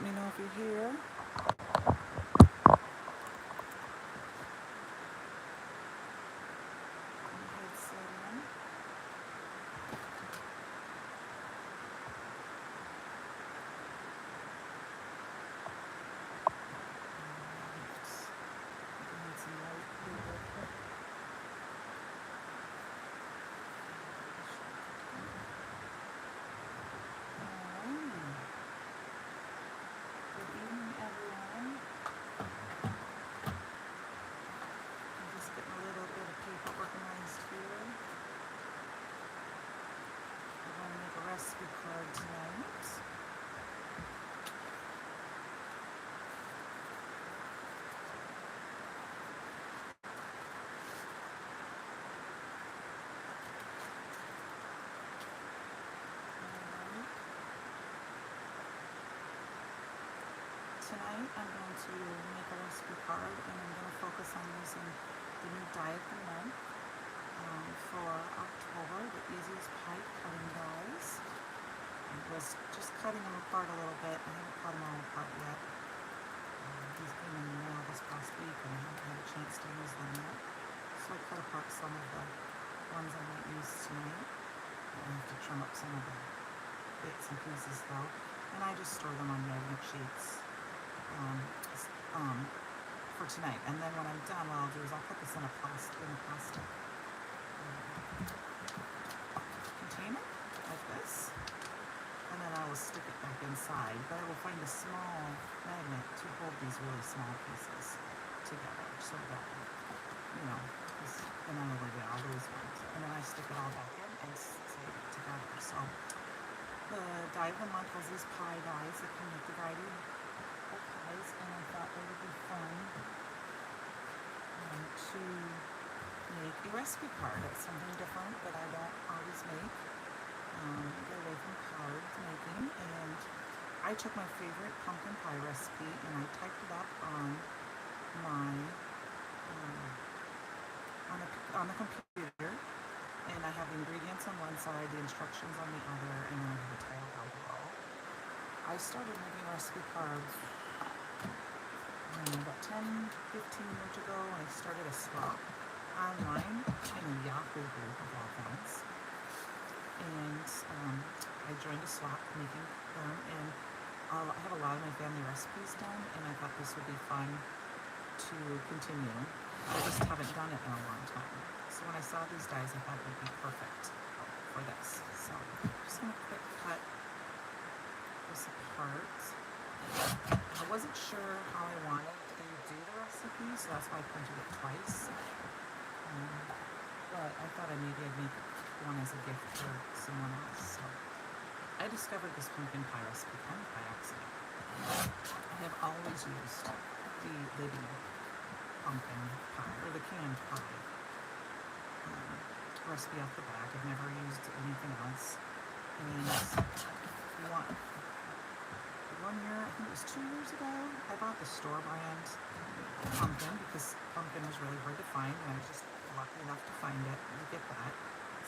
Let me know if you're here. Recipe card tonight. Tonight I'm going to make a recipe card and I'm going to focus on using the new die of the month for October, the easiest pie cutting dies. I was just cutting them apart a little bit. I haven't cut them all apart yet. These came in the mail this past week and I haven't had a chance to use them yet. So I cut apart some of the ones I might use tonight. I have to trim up some of the bits and pieces though. And I just store them on magnet sheets for tonight. And then when I'm done, what I'll do is I'll put this in a plastic container like this. And then I will stick it back inside, but I will find a small magnet to hold these really small pieces together so that, you know, and then over there, all those ones. And then I stick it all back in and save it together. So the die of the month has these pie dies that can make the variety of pies, and I thought it would be fun to make a recipe card. It's something different that I don't always make. Get away from card making, and I took my favorite pumpkin pie recipe and I typed it up on my on the computer, and I have the ingredients on one side, the instructions on the other, and then I have a title down below. I started making recipe cards about 10-15 years ago. I started a swap online in a Yahoo group of all things. And I joined a swap making them, and I have a lot of my family recipes done, and I thought this would be fun to continue. I just haven't done it in a long time. So when I saw these dies, I thought it would be perfect for this. So I'm just going to quick cut this apart. I wasn't sure how I wanted to do the recipe, so that's why I printed it twice. But I thought maybe I'd make one as a gift for someone else. So I discovered this pumpkin pie recipe kind of by accident. I have always used the Liddy pumpkin pie, or the canned pie recipe off the back. I've never used anything else. And one year, I think it was 2 years ago, I bought the store brand pumpkin because pumpkin was really hard to find, and I was just lucky enough to find it and get that.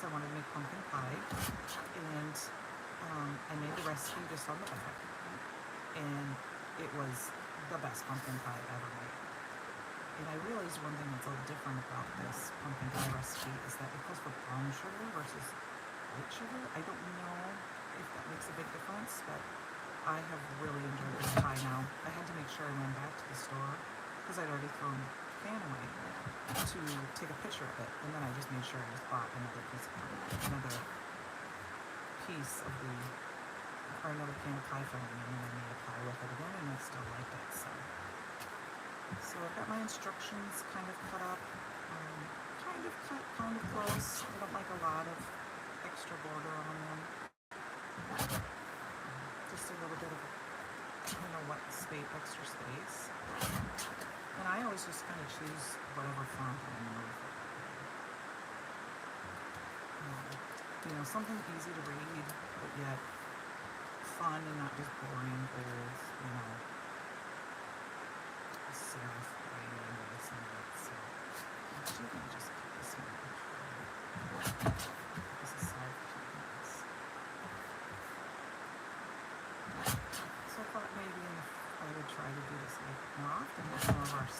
So I wanted to make pumpkin pie, and I made the recipe just on the back, and it was the best pumpkin pie I've ever made. And I realized one thing that's a little different about this pumpkin pie recipe is that it calls for brown sugar versus white sugar. I don't know if that makes a big difference, but I have really enjoyed this pie now. I had to make sure I went back to the store because I'd already thrown the pan away to take a picture of it, and then I just made sure I just bought another piece of another can of pie filling, and then I made a pie with it again, and I still liked it. So I've got my instructions kind of cut up, kind of cut, kind of close. I don't like a lot of extra border on them. Just a little bit of, extra space. And I always just kind of choose whatever font I'm in the mood for. Something easy to read, but yet fun and not just boring old, serif writing and this and that. So I'm actually going to just cut this one apart. This is aside for 2 minutes. So I thought maybe in the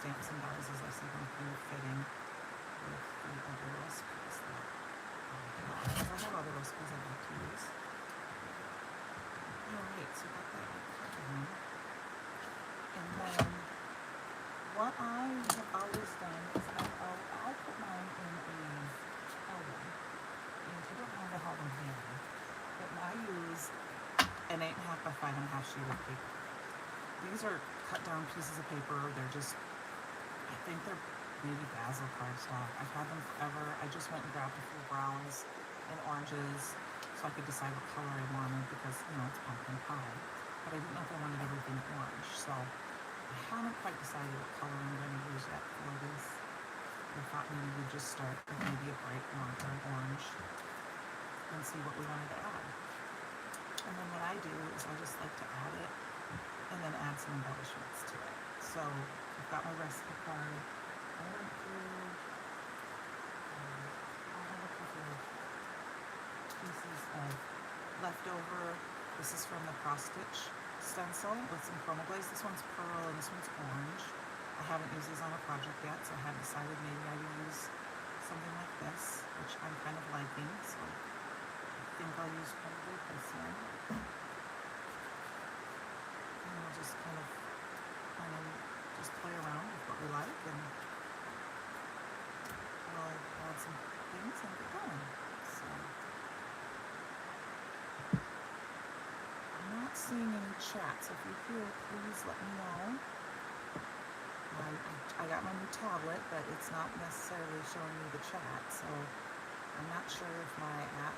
stamps and dies as I see them kind of fitting with the other recipes that I have other recipes I'd like to use. Alright, so got that cut down. And then what I have always done is I put mine in a oven. And if you don't know how them handy, but I use an 8.5 by 5.5 sheet of paper. These are cut down pieces of paper. They're just, I think they're maybe basil cardstock. I've had them forever. I just went and grabbed a few browns and oranges so I could decide what color I wanted because, you know, it's pumpkin pie. But I didn't know if I wanted everything orange. So I haven't quite decided what color I'm going to use yet for this. I thought maybe we'd just start with maybe a bright orange and see what we wanted to add. And then what I do is I just like to add it and then add some embellishments to it. So I've got my recipe card. I went through, I have a couple of pieces of leftover. This is from the cross stitch stencil with some chroma glaze. This one's pearl and this one's orange. I haven't used these on a project yet, so I had decided maybe I would use something like this, which I'm kind of liking. So I think I'll use probably this one. And we'll just kind of just play around with what we like, and we'll add some things and get going. So I'm not seeing any chat, so if you're here, please let me know. I got my new tablet, but it's not necessarily showing me the chat, so I'm not sure if my app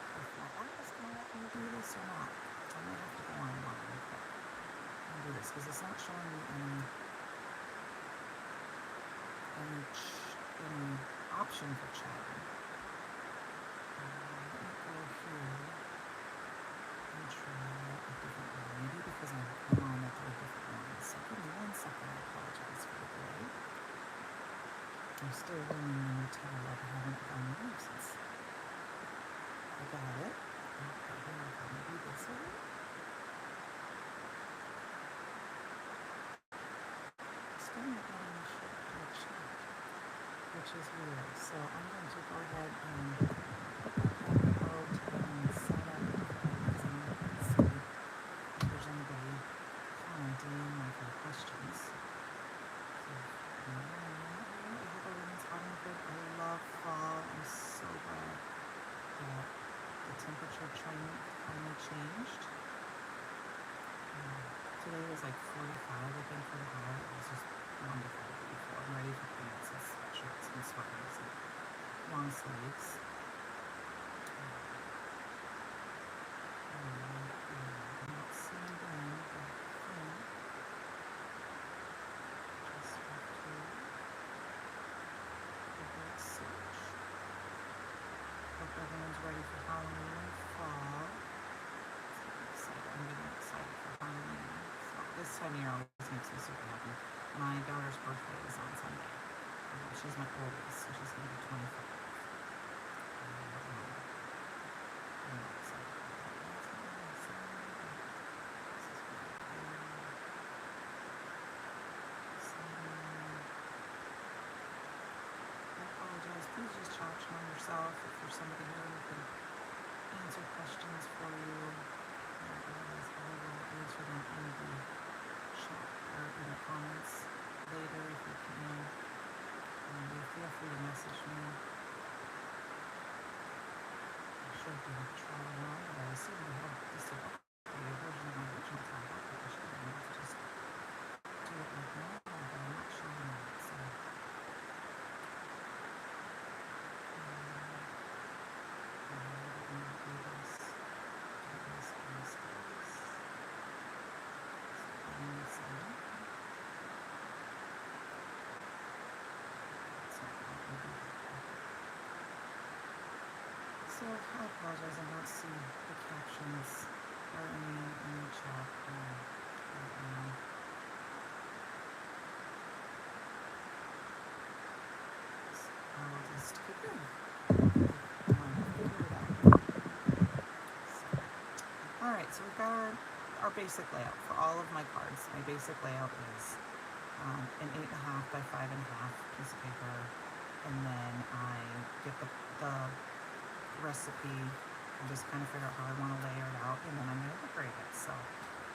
is going to let me do this or not. I might have to go online and do this because it's not showing me any option for chatting. Let me go here and try a different one. Maybe because I'm on a different one. So give me 1 second. I apologize for the delay. I'm still learning the new tablet. I haven't done it since I got it. Okay, here we go. Maybe this way. Still not letting me show the chat, which is weird. So I'm going to go ahead and go and sign up and see if there's anybody commenting or if there are questions. I hope everyone's having good. I love fall. I'm so glad that the temperature finally changed. Today was like 45, I think, for the high. It was just wonderful the day before. I'm ready for pants and sweatshirts and sweaters and long sleeves. I'm not seeing them, but I think just have to give that a search. Hope everyone's ready for Halloween and fall. I'm getting excited for Halloween. So this time of year always makes me super happy. My daughter's birthday is on Sunday. She's my oldest, so she's going to be 25. I'm excited about that. I apologize. Please just chat on yourself if there's somebody here who can answer questions for you. Otherwise, I will answer them in the chat or in the comments later if you can. Feel free to message me. I'm sure if you have tried it on, but I assume you have just an updated version of my original tablet, but I should have just do it like normal, but I'm not sure yet. So So I apologize, I don't see the captions or any chat right now. So I'll just keep going. Alright, so we've got our basic layout for all of my cards. My basic layout is an 8.5 by 5.5 piece of paper, and then I get the recipe and just kind of figure out how I want to layer it out, and then I'm going to decorate it. So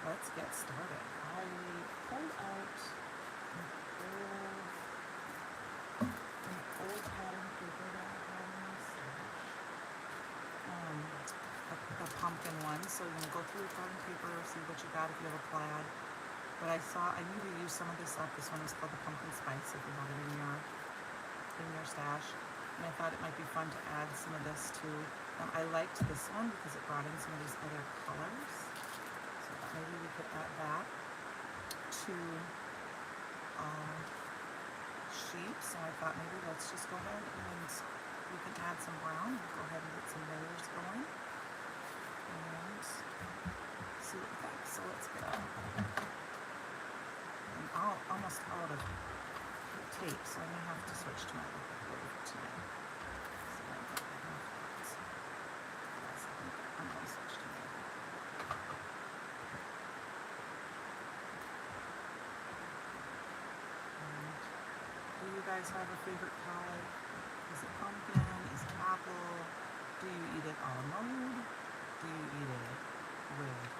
let's get started. I pulled out an old pattern paper that I had in my stash, the pumpkin one. So you're going to go through your pattern paper, see what you got if you have a plaid. But I saw I need to use some of this up. This one is called the pumpkin spice if you have it in your stash. And I thought it might be fun to add some of this too. I liked this one because it brought in some of these other colors. So I thought maybe we could add that to our sheet. So I thought maybe let's just go ahead and we can add some brown. Go ahead and get some layers going and see what we think. So let's get on. I'm almost out of tape, so I may have to switch to my liquid glue for tonight. So I don't have that. Yes, I think I'm going to switch to my liquid glue. And do you guys have a favorite pie? Is it pumpkin? Is it apple? Do you eat it all mode? Do you eat it with,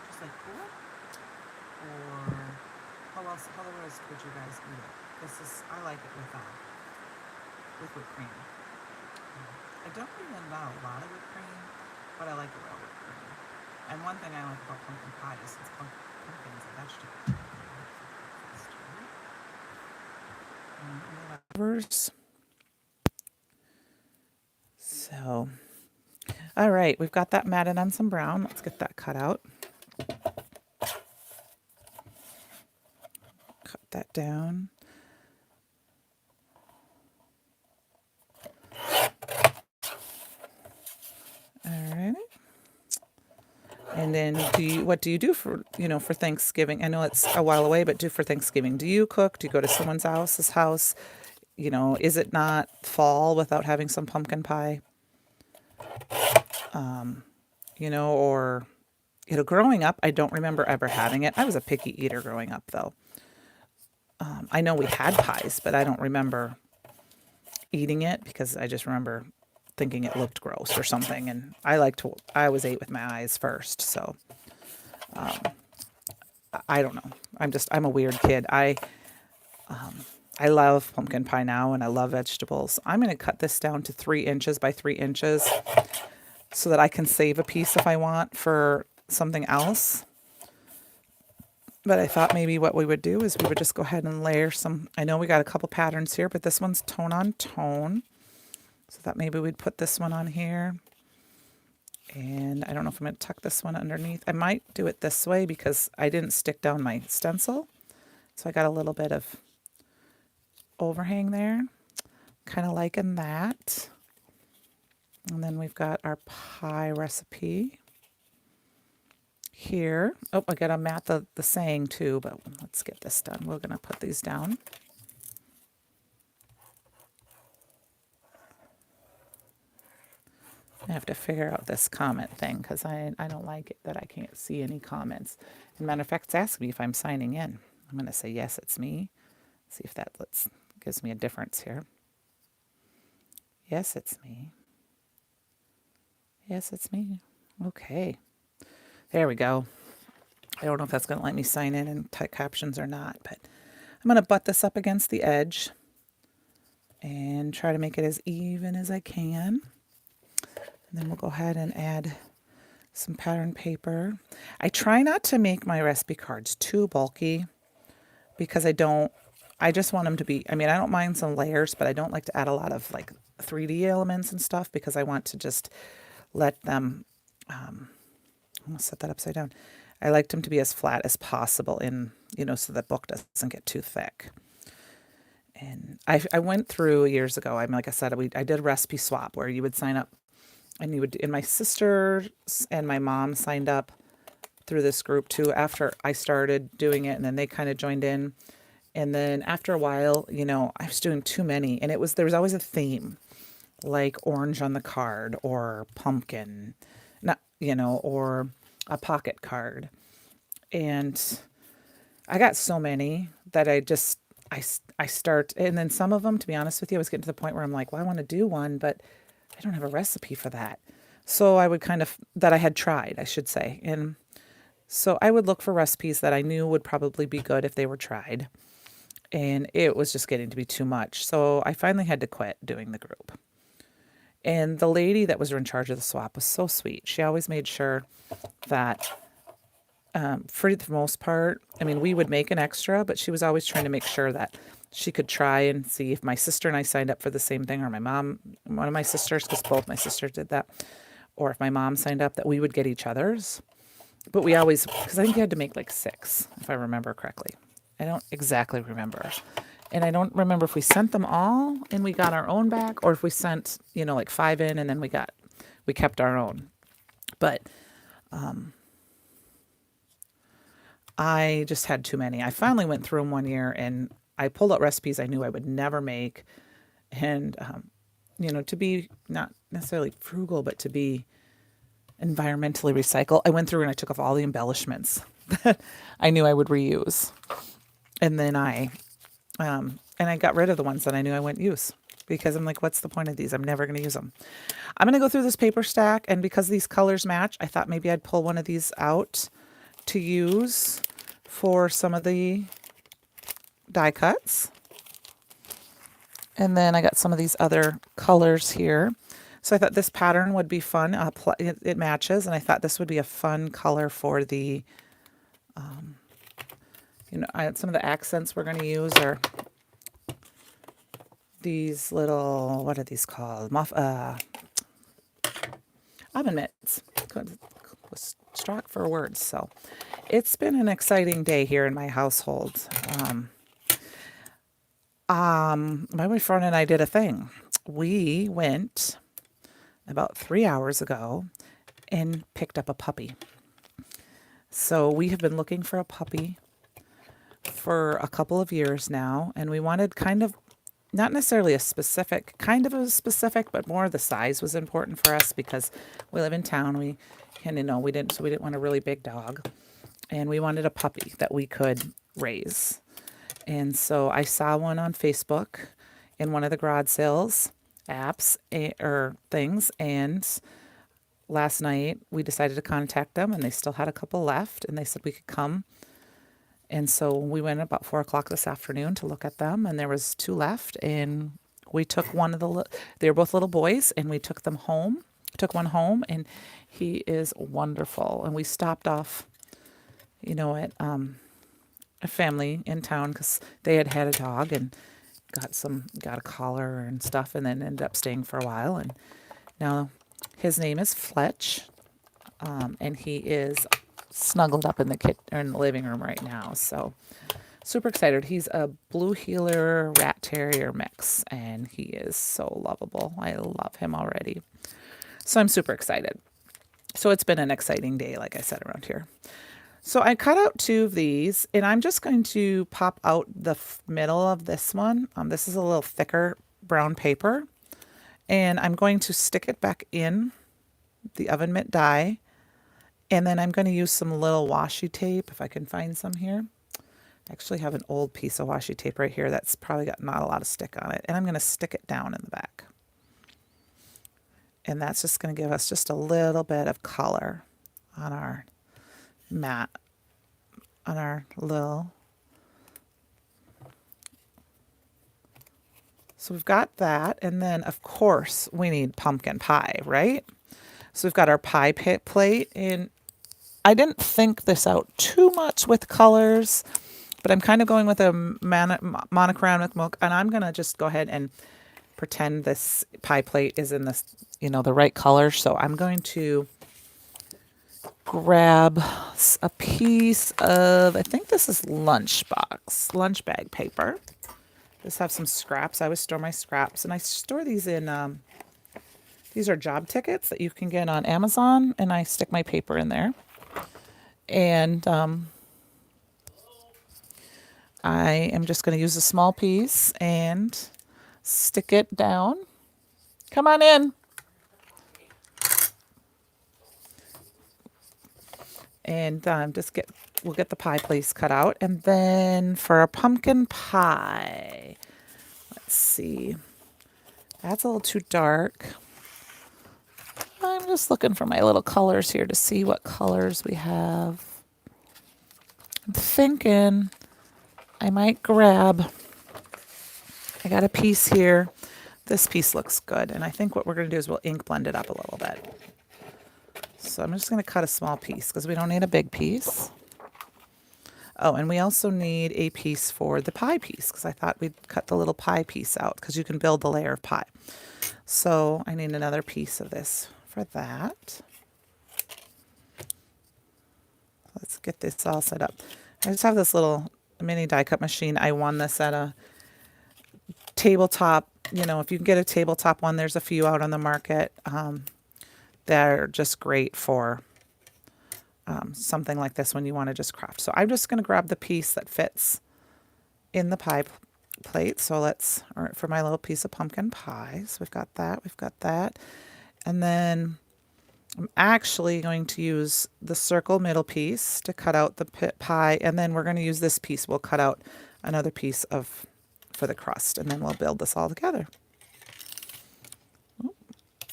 just like cool? Or how else would you guys eat it? I like it with whipped cream. I don't really want a lot of whipped cream, but I like a little whipped cream. And one thing I like about pumpkin pie is since pumpkin is a vegetable. So, all right, we've got that matted on some brown. Let's get that cut out. Cut that down. All right. And then what do you do for Thanksgiving? I know it's a while away, but for Thanksgiving, do you cook? Do you go to someone else's house? Is it not fall without having some pumpkin pie? Or growing up, I don't remember ever having it. I was a picky eater growing up, though. I know we had pies, but I don't remember eating it because I just remember thinking it looked gross or something. And I always ate with my eyes first. So, I don't know. I'm a weird kid. I love pumpkin pie now and I love vegetables. I'm going to cut this down to 3 inches by 3 inches so that I can save a piece if I want for something else. But I thought maybe what we would do is we would just go ahead and layer some. I know we got a couple patterns here, but this one's tone on tone. So that maybe we'd put this one on here. And I don't know if I'm going to tuck this one underneath. I might do it this way because I didn't stick down my stencil. So I got a little bit of overhang there. Kind of liking that. And then we've got our pie recipe here. Oh, I got to mat the saying too, but let's get this done. We're going to put these down. I have to figure out this comment thing because I don't like it that I can't see any comments. As a matter of fact, it's asking me if I'm signing in. I'm going to say, yes, it's me. See if that gives me a difference here. Yes, it's me. Yes, it's me. Okay. There we go. I don't know if that's going to let me sign in and type captions or not, but I'm going to butt this up against the edge and try to make it as even as I can. And then we'll go ahead and add some pattern paper. I try not to make my recipe cards too bulky because I just want them to be, I don't mind some layers, but I don't like to add a lot of like 3D elements and stuff because I want to just let them, I'm going to set that upside down. I like them to be as flat as possible so the book doesn't get too thick. And I went through years ago, like I said, I did a recipe swap where you would sign up and my sister and my mom signed up through this group too after I started doing it, and then they kind of joined in. And then after a while, I was doing too many, and there was always a theme, like orange on the card or pumpkin, or a pocket card. And I got so many that I start, and then some of them, to be honest with you, I was getting to the point where I'm like, well, I want to do one, but I don't have a recipe for that. So I would that I had tried, I should say. And so I would look for recipes that I knew would probably be good if they were tried. And it was just getting to be too much. So I finally had to quit doing the group. And the lady that was in charge of the swap was so sweet. She always made sure that, for the most part, I mean, we would make an extra, but she was always trying to make sure that she could try and see if my sister and I signed up for the same thing, or my mom, one of my sisters, because both my sisters did that, or if my mom signed up, that we would get each other's. But we always, because I think you had to make like 6, if I remember correctly. I don't exactly remember. And I don't remember if we sent them all and we got our own back, or if we sent, like 5 in and then we kept our own. But I just had too many. I finally went through them one year and I pulled out recipes I knew I would never make. And, to be not necessarily frugal, but to be environmentally recycle, I went through and I took off all the embellishments that I knew I would reuse. And then I got rid of the ones that I knew I wouldn't use, because I'm like, what's the point of these? I'm never going to use them. I'm going to go through this paper stack, and because these colors match, I thought maybe I'd pull one of these out to use for some of the die cuts. And then I got some of these other colors here. So I thought this pattern would be fun. It matches, and I thought this would be a fun color for the, some of the accents we're going to use are these little, what are these called? Oven mitts. Was struck for words. So it's been an exciting day here in my household. My boyfriend and I did a thing. We went about 3 hours ago and picked up a puppy. So we have been looking for a puppy for a couple of years now, and we wanted kind of not necessarily a specific, kind of a specific, but more the size was important for us because we live in town. We didn't want a really big dog, and we wanted a puppy that we could raise. And so I saw one on Facebook in one of the garage sales apps or things, and last night we decided to contact them, and they still had a couple left, and they said we could come. And so we went about 4 o'clock this afternoon to look at them, and there was 2 left, and we took they were both little boys, and we took one home, and he is wonderful. And we stopped off, at a family in town because they had a dog and got a collar and stuff, and then ended up staying for a while. And now his name is Fletch, and he is snuggled up in the living room right now. So super excited. He's a blue heeler rat terrier mix, and he is so lovable. I love him already. So I'm super excited. So it's been an exciting day, like I said, around here. So I cut out 2 of these, and I'm just going to pop out the middle of this one. This is a little thicker brown paper, and I'm going to stick it back in the oven mitt die. And then I'm going to use some little washi tape, if I can find some here. I actually have an old piece of washi tape right here that's probably got not a lot of stick on it. And I'm going to stick it down in the back. And that's just going to give us just a little bit of color on our mat, on our little. So we've got that. And then, of course, we need pumpkin pie, right? So we've got our pie plate, and I didn't think this out too much with colors, but I'm kind of going with a monochromatic milk, and I'm going to just go ahead and pretend this pie plate is in this, the right color. So I'm going to grab a piece of, I think this is lunch bag paper. Just have some scraps. I always store my scraps, and I store these in, these are job tickets that you can get on Amazon, and I stick my paper in there. And I am just going to use a small piece and stick it down. Come on in. And just get we'll get the pie place cut out. And then for a pumpkin pie, let's see. That's a little too dark. I'm just looking for my little colors here to see what colors we have. I'm thinking I might grab, I got a piece here. This piece looks good. And I think what we're going to do is we'll ink blend it up a little bit. So I'm just going to cut a small piece because we don't need a big piece. Oh, and we also need a piece for the pie piece because I thought we'd cut the little pie piece out because you can build the layer of pie. So I need another piece of this for that. Let's get this all set up. I just have this little mini die cut machine. I won this at a tabletop. You know, if you can get a tabletop one, there's a few out on the market. They're just great for something like this when you want to just craft. So I'm just going to grab the piece that fits in the pie plate. So let's, or for my little piece of pumpkin pie. So we've got that, we've got that. And then I'm actually going to use the circle middle piece to cut out the pie. And then we're going to use this piece. We'll cut out another piece of for the crust. And then we'll build this all together.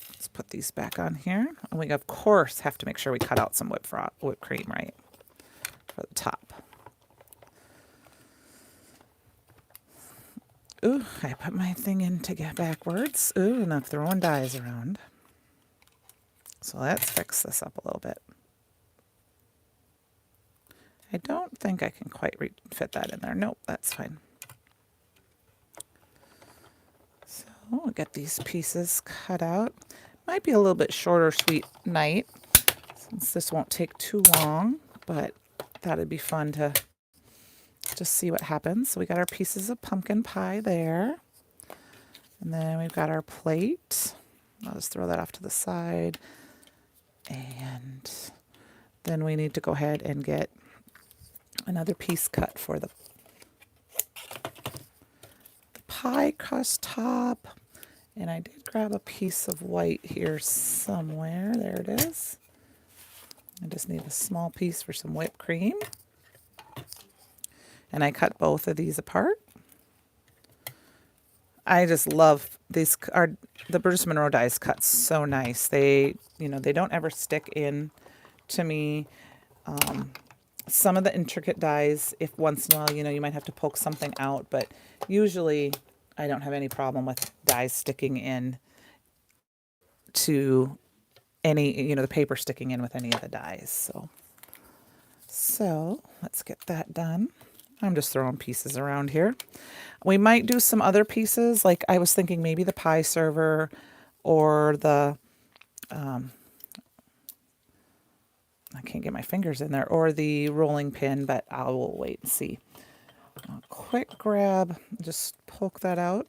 Let's put these back on here. And we, of course, have to make sure we cut out some whipped cream, right, for the top. Ooh, I put my thing in to get backwards. Ooh, and I'm throwing dies around. So let's fix this up a little bit. I don't think I can quite fit that in there. Nope, that's fine. So we'll get these pieces cut out. Might be a little bit shorter sweet night since this won't take too long, but thought it'd be fun to just see what happens. So we got our pieces of pumpkin pie there. And then we've got our plate. I'll just throw that off to the side. And then we need to go ahead and get another piece cut for the pie crust top. And I did grab a piece of white here somewhere. There it is. I just need a small piece for some whipped cream. And I cut both of these apart. I just love these. The Bruce Monroe dies cut so nice. They, you know, they don't ever stick in to me. Some of the intricate dies, if once in a while, you know, you might have to poke something out, but usually I don't have any problem with dies sticking in to any, you know, the paper sticking in with any of the dies. So let's get that done. I'm just throwing pieces around here. We might do some other pieces, like I was thinking maybe the pie server or the, I can't get my fingers in there, or the rolling pin, but I will wait and see. A quick grab, just poke that out.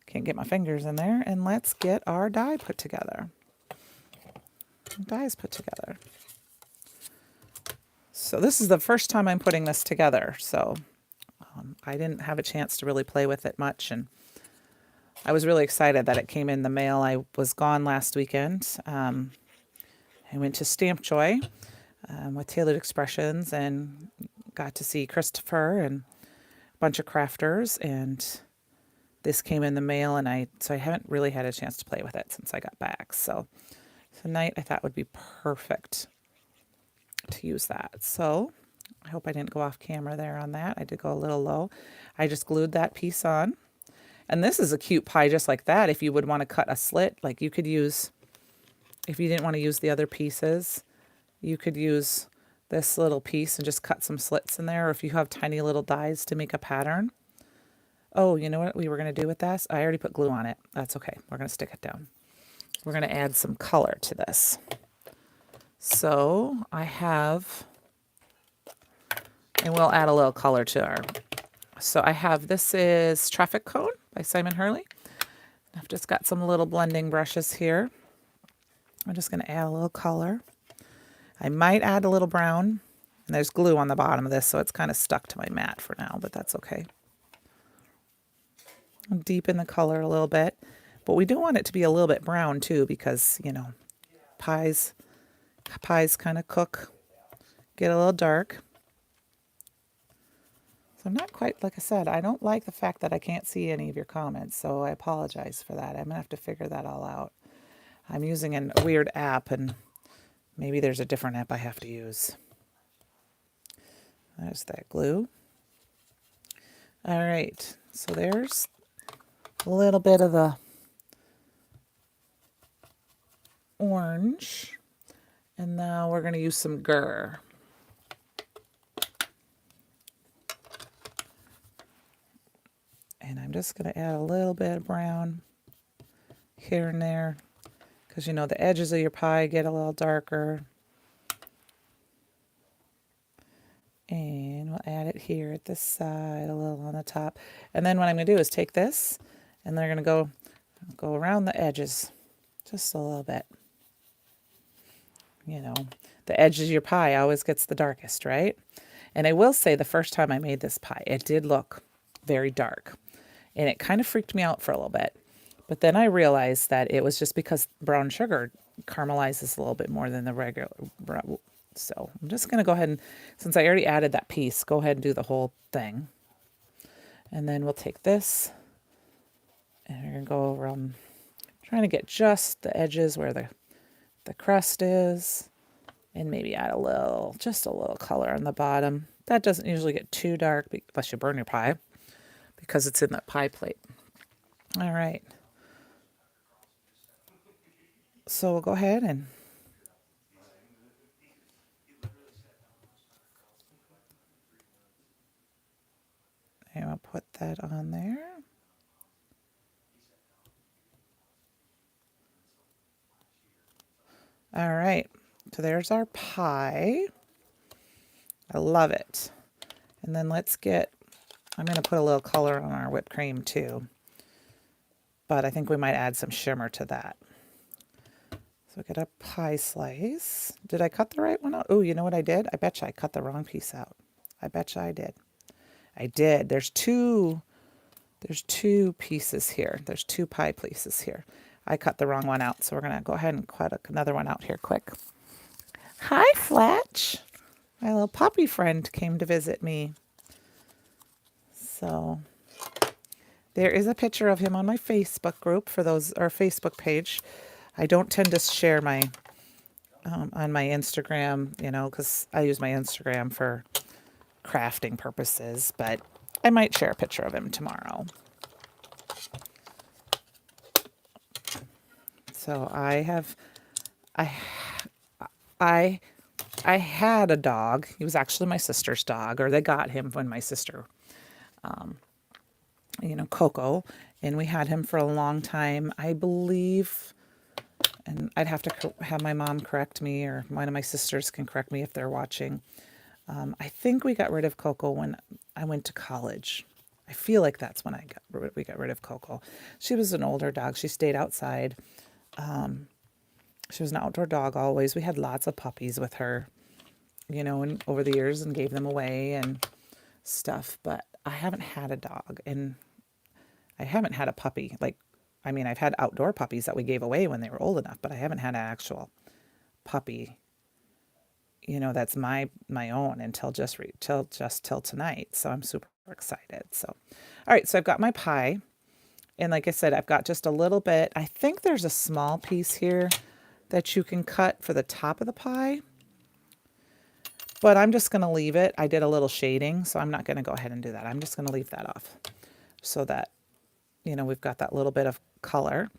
Can't get my fingers in there, and let's get our die put together. Dies put together. So this is the first time I'm putting this together, so I didn't have a chance to really play with it much, and I was really excited that it came in the mail. I was gone last weekend. I went to Stamp Joy with Tailored Expressions and got to see Christopher and a bunch of crafters, and this came in the mail, and so I haven't really had a chance to play with it since I got back. So tonight I thought would be perfect to use that. So I hope I didn't go off camera there on that. I did go a little low. I just glued that piece on. And this is a cute pie just like that. If you would want to cut a slit, like you could use, if you didn't want to use the other pieces, you could use this little piece and just cut some slits in there. Or if you have tiny little dies to make a pattern. Oh, you know what we were going to do with this? I already put glue on it. That's okay. We're going to stick it down. We're going to add some color to this. So I have, and we'll add a little color to our, so I have, this is Traffic Cone by Simon Hurley. I've just got some little blending brushes here. I'm just going to add a little color. I might add a little brown, and there's glue on the bottom of this, so it's kind of stuck to my mat for now, but that's okay. I'll deepen the color a little bit, but we do want it to be a little bit brown too, because, you know, pies kind of cook, get a little dark. So not quite, like I said, I don't like the fact that I can't see any of your comments, so I apologize for that. I'm going to have to figure that all out. I'm using a weird app, and maybe there's a different app I have to use. There's that glue. All right, so there's a little bit of the orange, and now we're going to use some gur. And I'm just going to add a little bit of brown here and there, because you know the edges of your pie get a little darker. And we'll add it here at this side, a little on the top. And then what I'm going to do is take this, and they're going to go around the edges just a little bit. You know, the edge of your pie always gets the darkest, right? And I will say the first time I made this pie, it did look very dark. And it kind of freaked me out for a little bit. But then I realized that it was just because brown sugar caramelizes a little bit more than the regular. So I'm just going to go ahead and, since I already added that piece, go ahead and do the whole thing. And then we'll take this, and we're going to go around, trying to get just the edges where the crust is, and maybe add just a little color on the bottom. That doesn't usually get too dark unless you burn your pie, because it's in that pie plate. All right. So we'll go ahead and we'll put that on there. All right. So there's our pie. I love it. And then I'm going to put a little color on our whipped cream too. But I think we might add some shimmer to that. So get a pie slice. Did I cut the right one out? Oh, you know what I did? I bet you I cut the wrong piece out. I bet you I did. I did. There's two pieces here. There's two pie pieces here. I cut the wrong one out, so we're going to go ahead and cut another one out here quick. Hi, Fletch. My little puppy friend came to visit me. So there is a picture of him on my Facebook group for those, or Facebook page. I don't tend to share my on my Instagram, you know, because I use my Instagram for crafting purposes, but I might share a picture of him tomorrow. So I had a dog. He was actually my sister's dog, or they got him when my sister, Coco, and we had him for a long time, I believe. And I'd have to have my mom correct me, or one of my sisters can correct me if they're watching. I think we got rid of Coco when I went to college. I feel like that's when we got rid of Coco. She was an older dog. She stayed outside. She was an outdoor dog always. We had lots of puppies with her, and over the years, and gave them away and stuff. But I haven't had a dog, and I haven't had a puppy. I've had outdoor puppies that we gave away when they were old enough, but I haven't had an actual puppy, that's my own until till tonight. So I'm super excited. So, all right. So I've got my pie, and like I said, I've got just a little bit. I think there's a small piece here that you can cut for the top of the pie, but I'm just going to leave it. I did a little shading, so I'm not going to go ahead and do that. I'm just going to leave that off so that, we've got that little bit of color.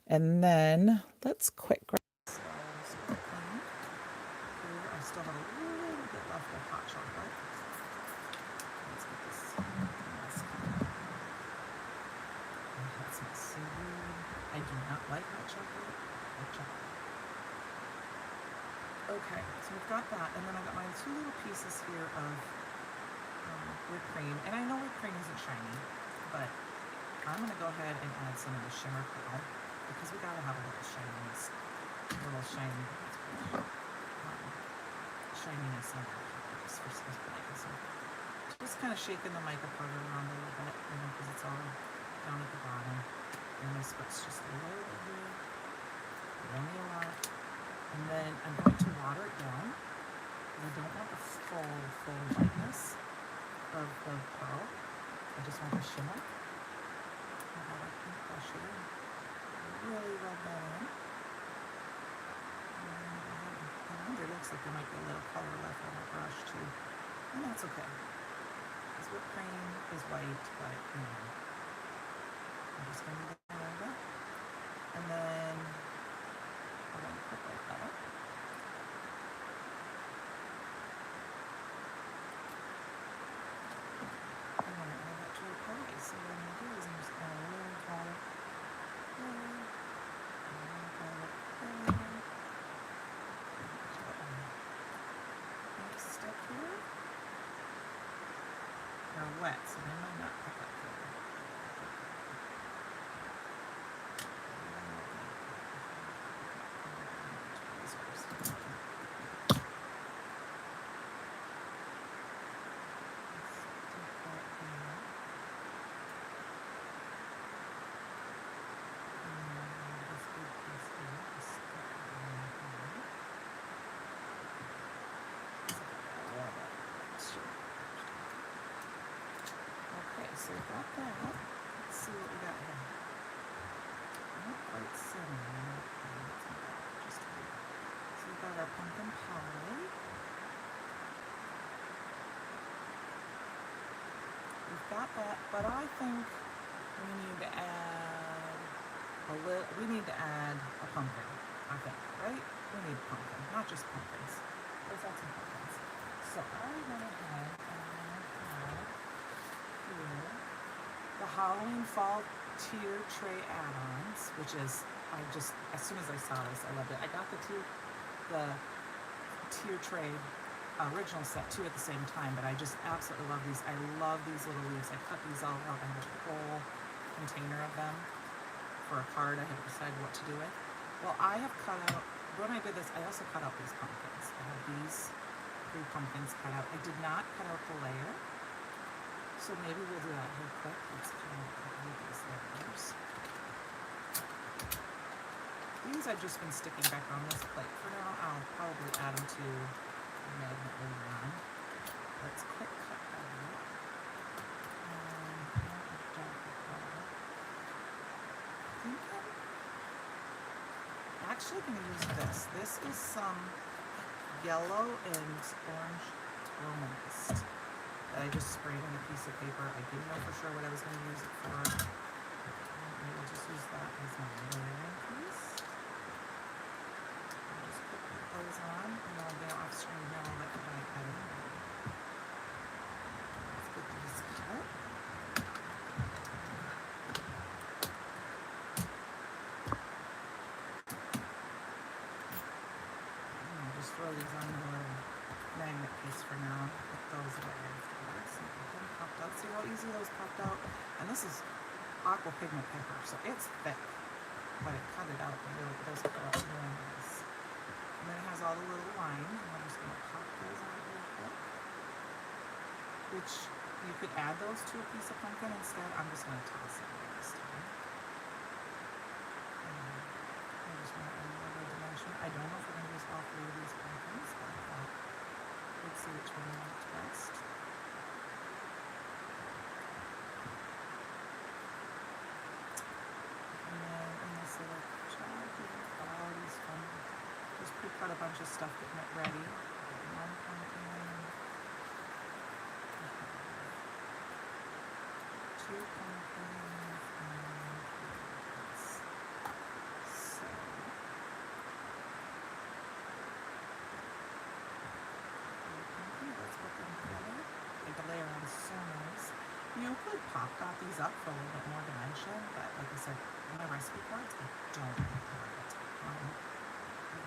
And then let's quick grab. So I still have a little bit left of hot chocolate. Let's get this mask. I had some seaweed. I do not like hot chocolate. I like chocolate. Okay, so we've got that, and then I got my two little pieces here of whipped cream. And I know whipped cream isn't shiny, but I'm going to go ahead and add some of the shimmer now, because we got to have a little shininess, shininess on our just for some reason. So just kind of shaking the mica powder around a little bit, because it's all down at the bottom. And this puts just a little bit here, only a lot. And then I'm going to water it down. I don't want the full lightness. of the pearl. I just want the shimmer. I got a pink brush here. Really rub that in. I wonder, it looks like there might be a little color left on my brush too. And that's okay. Because whipped cream is white, but you know, I'm just going to do that a little bit. And then we're going to put like that up. I'm going to add that to a pie. So what I'm going to do is I'm just going to add a little garlic there. Next step here. They're wet, so they might not pick up good. So we got that. Let's see what we got here. Not quite setting. Just wait. So we got our pumpkin pie. We've got that, but I think we need to add a pumpkin. I think, right? We need pumpkin, not just pumpkins. Let's add some pumpkins. So I went ahead and the Halloween Fall Tier Tray Add-ons, which is, as soon as I saw this, I loved it. I got the tier tray original set too at the same time, but I just absolutely love these. I love these little leaves. I cut these all out. I have a whole container of them for a card I had to decide what to do with. Well, I have cut out, when I did this, I also cut out these pumpkins. I have these 3 pumpkins cut out. I did not cut out the layer. So maybe we'll do that real quick. Let's kind of remove these layers. These I've just been sticking back on this plate for now. I'll probably add them to the magnet later on. Let's quick cut that out. I'm actually going to use this. This is some yellow and orange romance. I just sprayed on a piece of paper. I didn't know for sure what I was going to use it for. I will just use that as my layering piece. I'll just put those on, and I'll be off screen now that I cut it. Let's get these cut. I'll just throw these on the little magnet piece for now. Put those away. See how easy those popped out? And this is aqua pigment paper, so it's thick, but it cut it out. It does cut out really nice. And then it has all the little lines, and I'm just going to pop those out real quick. Which you could add those to a piece of pumpkin instead. I'm just going to toss it in this time. I just want to add another dimension. I don't know if we're going to use all 3 of these pumpkins, but I thought we'd see which one works best. Just pre-cut a bunch of stuff, getting it ready. One pumpkin, 2 pumpkins, and 3 pumpkins. So, let's put them together. Make the layer on so nice. You could pop dot these up for a little bit more dimension, but like I said, in my recipe cards, I don't like to have a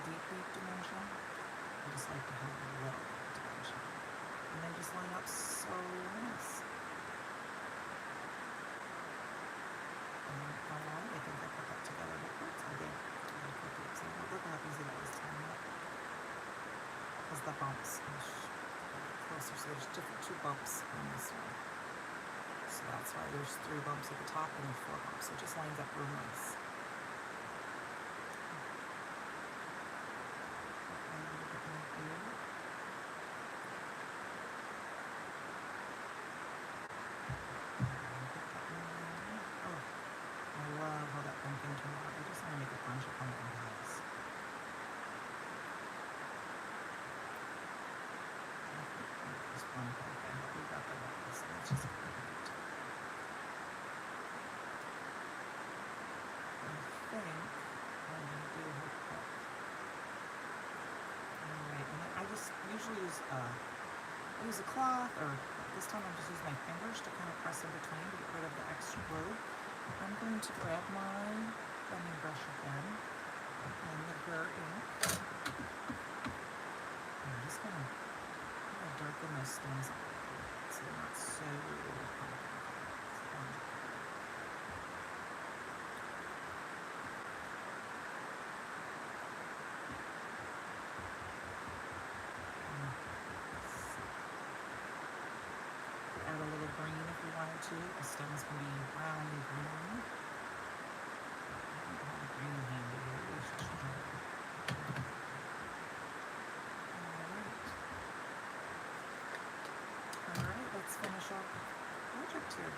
deep dimension. I just like to have a little bit of dimension. And they just line up so nice. Alright, I think I put that together backwards. I did. Look how easy that was tying up. Because the bumps closer, so there's 2 bumps on this one. So that's why there's 3 bumps at the top and 4 bumps. So it just lines up real nice. which is great. I think I'm going to do her cup. Alright, and then I just usually use I use a cloth, or this time I'm just using my fingers to kind of press in between to get rid of the extra glue. I'm going to grab my blending brush again and the Gur ink. I'm just going to darken those stems a little bit so they're not so pumpkin. Add a little green if you wanted to. The stems can be brown and green. I don't have a green handy here. We should try it. Alright, let's finish our project here.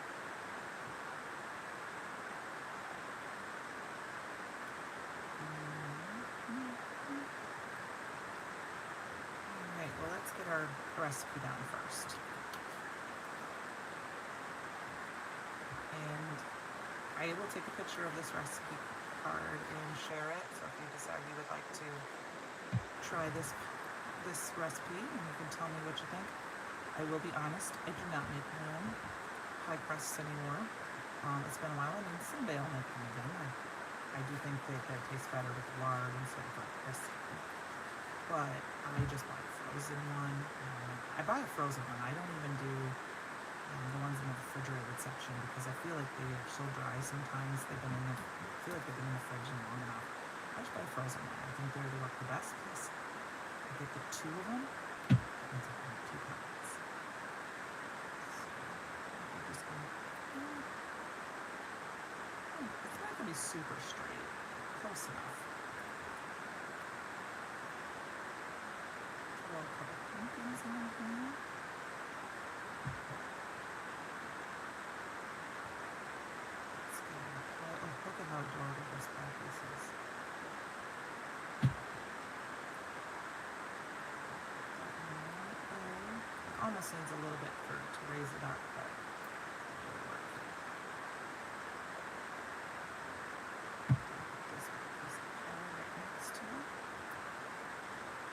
Alright, well let's get our recipe down first. And I will take a picture of this recipe card and share it. So if you decide you would like to try this recipe, and you can tell me what you think. I will be honest, I do not make my own pie crusts anymore. It's been a while. I mean, someday I'll make them again. I do think that they taste better with lard instead of like this. But I just buy a frozen one. I buy a frozen one. I don't even do the ones in the refrigerated section because I feel like they are so dry sometimes. I feel like they've been in the fridge long enough. I just buy a frozen one. I think they work the best because I get the two of them. And it's like 2 pounds. So I'm just gonna, it's not gonna be super straight. Close enough. Throw a couple pumpkins in here. Look at how adorable this pie piece is. It almost needs a little bit to raise it up, but it'll work. Put this piece of pie right next to it.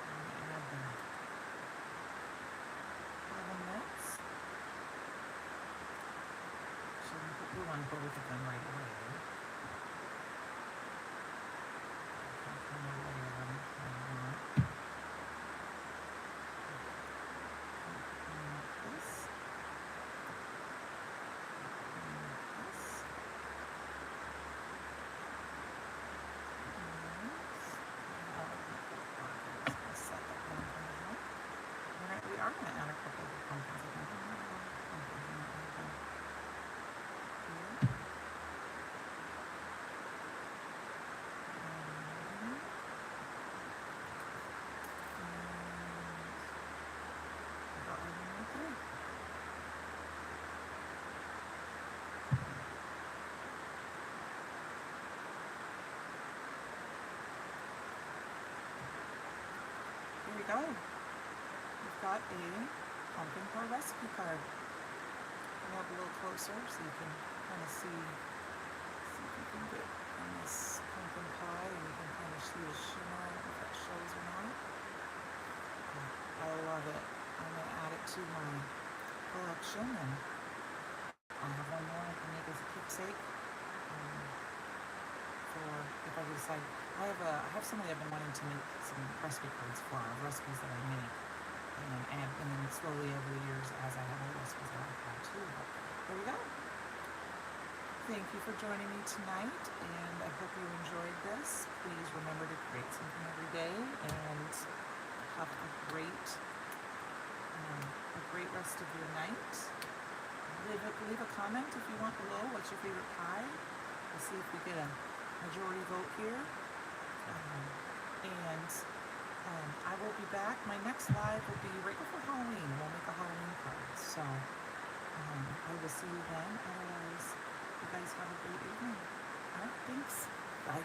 And add the oven mitts. So I'm going to put glue on both of them right away. We are going to add a couple of pumpkins. I think pumpkins in that one. Here. About one right there. Here we go. We've got a pumpkin pie recipe card. Come up a little closer so you can kind of see if you can get in this pumpkin pie, and you can kind of see the shimmer. I don't know if that shows or not. I love it. I'm going to add it to my collection, and I'll have one more I can make as a keepsake. For if I decide, I have somebody I've been wanting to make some recipe cards for, of recipes that I make. And then slowly over the years, as I have other recipes that I've had too. But there we go. Thank you for joining me tonight, and I hope you enjoyed this. Please remember to create something every day, and have a great rest of your night. Leave a comment if you want below. What's your favorite pie? We'll see if we get a majority vote here. I will be back. My next live will be right before Halloween. We'll make a Halloween card. So I will see you then. Otherwise, you guys have a great evening. All right, thanks. Bye.